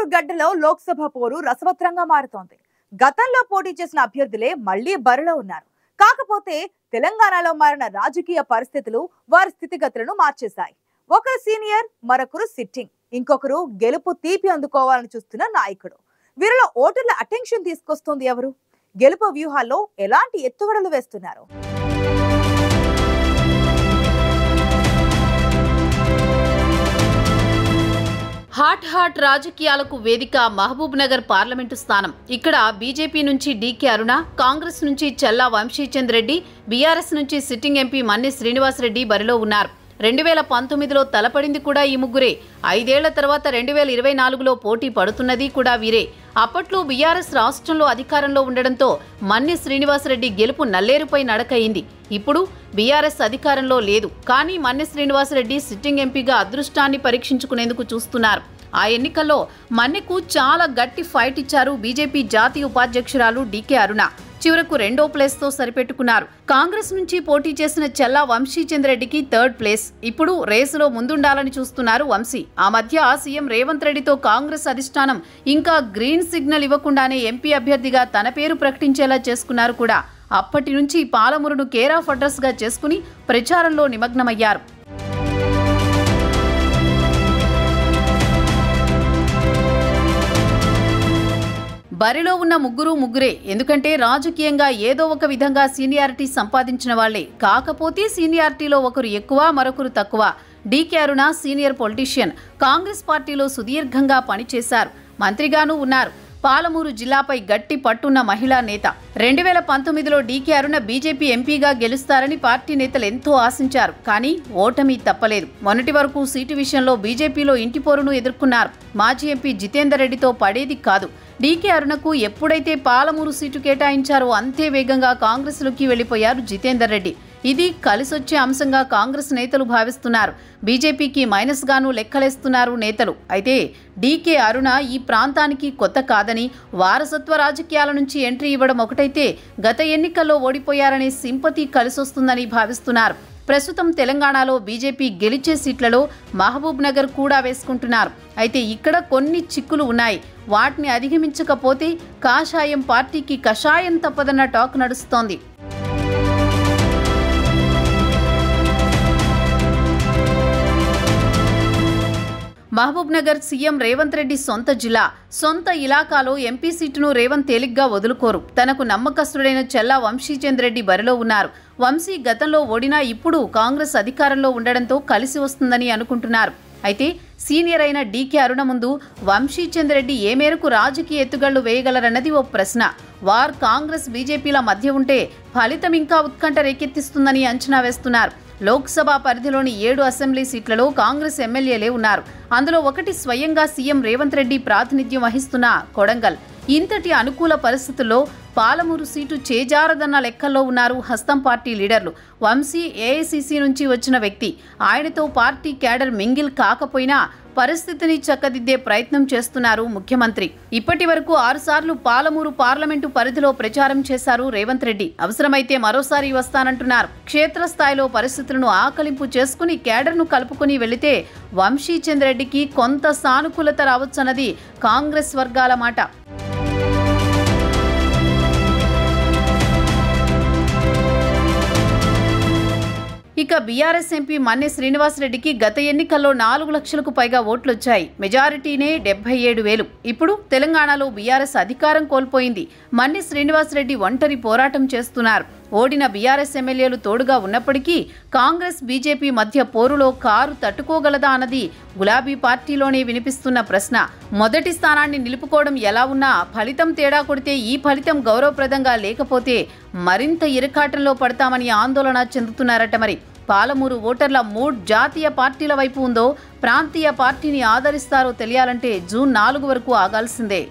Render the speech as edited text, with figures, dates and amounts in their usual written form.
పాలమూరు గడ్డలో లోక్సభ పోరు రసవత్రంగా మారుతోంది. గతంలో పోటీ చేసిన అభ్యర్థులే మళ్లీ బరిలో ఉన్నారు. కాకపోతే తెలంగాణలో మారిన రాజకీయ పరిస్థితులు వారి స్థితిగతులను మార్చేశాయి. ఒకరు సీనియర్, మరొకరు సిట్టింగ్, ఇంకొకరు గెలుపు తీపి అందుకోవాలని చూస్తున్న నాయకుడు. వీరిలో ఓటర్ల అటెన్షన్ తీసుకొస్తుంది ఎవరు? గెలుపు వ్యూహాల్లో ఎలాంటి ఎత్తుగడలు వేస్తున్నారు? హాట్ రాజకీయాలకు వేదిక మహబూబ్ నగర్ పార్లమెంటు స్థానం. ఇక్కడ బీజేపీ నుంచి డీకే అరుణ, కాంగ్రెస్ నుంచి చల్లా వంశీచంద్ రెడ్డి, బీఆర్ఎస్ నుంచి సిట్టింగ్ ఎంపీ మన్ని శ్రీనివాసరెడ్డి బరిలో ఉన్నారు. 2019లో తలపడింది కూడా ఈ ముగ్గురే. 5 ఏళ్ల తర్వాత 2024లో పోటీ పడుతున్నది కూడా వీరే. అప్పట్లో బీఆర్ఎస్ రాష్ట్రంలో అధికారంలో ఉండడంతో మన్ని శ్రీనివాసరెడ్డి గెలుపు నల్లేరుపై నడకయింది. ఇప్పుడు బీఆర్ఎస్ అధికారంలో లేదు, కానీ మన్ని శ్రీనివాసరెడ్డి సిట్టింగ్ ఎంపీగా అదృష్టాన్ని పరీక్షించుకునేందుకు చూస్తున్నారు. ఆ ఎన్నికల్లో మన్నెకు చాలా గట్టి ఫైట్ ఇచ్చారు బీజేపీ జాతీయ ఉపాధ్యక్షురాలు డీకే అరుణ. చివరకు 2వ ప్లేస్తో సరిపెట్టుకున్నారు. కాంగ్రెస్ నుంచి పోటీ చేసిన చల్లా వంశీచంద్ రెడ్డికి 3rd ప్లేస్. ఇప్పుడు రేసులో ముందుండాలని చూస్తున్నారు వంశీ. ఆ మధ్య సీఎం రేవంత్ రెడ్డితో కాంగ్రెస్ అధిష్టానం ఇంకా గ్రీన్ సిగ్నల్ ఇవ్వకుండానే ఎంపీ అభ్యర్థిగా తన పేరు ప్రకటించేలా చేసుకున్నారు కూడా. అప్పటి నుంచి పాలమూరును కేర్ ఆఫ్ అడ్రస్ గా చేసుకుని ప్రచారంలో నిమగ్నమయ్యారు. బరిలో ఉన్న ముగ్గురే. ఎందుకంటే రాజకీయంగా ఏదో ఒక విధంగా సీనియారిటీ సంపాదించిన వాళ్లే. కాకపోతే సీనియారిటీలో ఒకరు ఎక్కువ, మరొకరు తక్కువ. డీకే అరుణ సీనియర్ పొలిటీషియన్, కాంగ్రెస్ పార్టీలో సుదీర్ఘంగా పనిచేశారు, మంత్రిగానూ ఉన్నారు. పాలమూరు జిల్లాపై గట్టి పట్టున్న మహిళా నేత. 2019లో డీకే అరుణ బీజేపీ ఎంపీగా గెలుస్తారని పార్టీ నేతలు ఎంతో ఆశించారు. కానీ ఓటమి తప్పలేదు. మొన్నటి వరకు సీటు విషయంలో బీజేపీలో ఇంటిపోరును ఎదుర్కొన్నారు. మాజీ ఎంపీ జితేందర్ రెడ్డితో పడేది కాదు. డీకే అరుణకు ఎప్పుడైతే పాలమూరు సీటు కేటాయించారో అంతే వేగంగా కాంగ్రెస్లోకి వెళ్లిపోయారు జితేందర్ రెడ్డి. ఇది కలిసొచ్చే అంశంగా కాంగ్రెస్ నేతలు భావిస్తున్నారు. బీజేపీకి మైనస్ గాను లెక్కలేస్తున్నారు నేతలు. అయితే డీకే అరుణ ఈ ప్రాంతానికి కొత్త కాదని, వారసత్వ రాజకీయాల నుంచి ఎంట్రీ ఇవ్వడం ఒకటైతే గత ఎన్నికల్లో ఓడిపోయారనే సింపతి కలిసొస్తుందని భావిస్తున్నారు. ప్రస్తుతం తెలంగాణలో బీజేపీ గెలిచే సీట్లలో మహబూబ్ నగర్ కూడా వేసుకుంటున్నారు. అయితే ఇక్కడ కొన్ని చిక్కులు ఉన్నాయి. వాటిని అధిగమించకపోతే కాషాయం పార్టీకి కషాయం తప్పదన్న టాక్ నడుస్తోంది. మహబూబ్ నగర్ సీఎం రేవంత్ రెడ్డి సొంత జిల్లా. సొంత ఇలాకాలో ఎంపీ సీటును రేవంత్ తేలిగ్గా వదులుకోరు. తనకు నమ్మకస్తుడైన చల్లా వంశీచంద్ రెడ్డి బరిలో ఉన్నారు. వంశీ గతంలో ఓడినా ఇప్పుడు కాంగ్రెస్ అధికారంలో ఉండడంతో కలిసి వస్తుందని అనుకుంటున్నారు. అయితే సీనియర్ అయిన డీకే అరుణ ముందు వంశీచంద్ రెడ్డి ఏ మేరకు రాజకీయ ఎత్తుగళ్లు వేయగలరన్నది ఓ ప్రశ్న. వార్ కాంగ్రెస్ బీజేపీల మధ్య ఉంటే ఫలితం ఇంకా ఉత్కంఠ రేకెత్తిస్తుందని అంచనా వేస్తున్నారు. లోక్సభ పరిధిలోని 7 అసెంబ్లీ సీట్లలో కాంగ్రెస్ ఎమ్మెల్యేలే ఉన్నారు. అందులో ఒకటి స్వయంగా సీఎం రేవంత్ రెడ్డి ప్రాతినిధ్యం వహిస్తున్న కొడంగల్. ఇంతటి అనుకూల పరిస్థితుల్లో పాలమూరు సీటు చేజారదన్న లెక్కల్లో ఉన్నారు హస్తం పార్టీ లీడర్లు. వంశీ ఏఐసీసీ నుంచి వచ్చిన వ్యక్తి. ఆయనతో పార్టీ క్యాడర్ మింగిల్ కాకపోయినా పరిస్థితిని చక్కదిద్దే ప్రయత్నం చేస్తున్నారు ముఖ్యమంత్రి. ఇప్పటి వరకు 6 సార్లు పాలమూరు పార్లమెంటు పరిధిలో ప్రచారం చేశారు రేవంత్ రెడ్డి. అవసరమైతే మరోసారి వస్తానంటున్నారు. క్షేత్రస్థాయిలో పరిస్థితులను ఆకలింపు చేసుకుని క్యాడర్ను కలుపుకుని వెళితే వంశీచంద్ రెడ్డికి కొంత సానుకూలత రావచ్చన్నది కాంగ్రెస్ వర్గాల మాట. ఇక బీఆర్ఎస్ ఎంపీ మన్ని శ్రీనివాసరెడ్డికి గత ఎన్నికల్లో 4 లక్షలకు పైగా ఓట్లొచ్చాయి. మెజారిటీనే 77,000. ఇప్పుడు తెలంగాణలో బీఆర్ఎస్ అధికారం కోల్పోయింది. మన్ని శ్రీనివాసరెడ్డి ఒంటరి పోరాటం చేస్తున్నారు. ఓడిన బీఆర్ఎస్ ఎమ్మెల్యేలు తోడుగా ఉన్నప్పటికీ కాంగ్రెస్ బీజేపీ మధ్య పోరులో కారు తట్టుకోగలదా అన్నది గులాబీ పార్టీలోనే వినిపిస్తున్న ప్రశ్న. మొదటి స్థానాన్ని నిలుపుకోవడం ఎలా ఉన్నా ఫలితం తేడా కొడితే, ఈ ఫలితం గౌరవప్రదంగా లేకపోతే మరింత ఇరకాటంలో పడతామని ఆందోళన చెందుతున్నారట. మరి పాలమూరు ఓటర్ల మూడ్ జాతీయ పార్టీల వైపు ఉందో, ప్రాంతీయ పార్టీని ఆదరిస్తారో తెలియాలంటే జూన్ 4 వరకు ఆగాల్సిందే.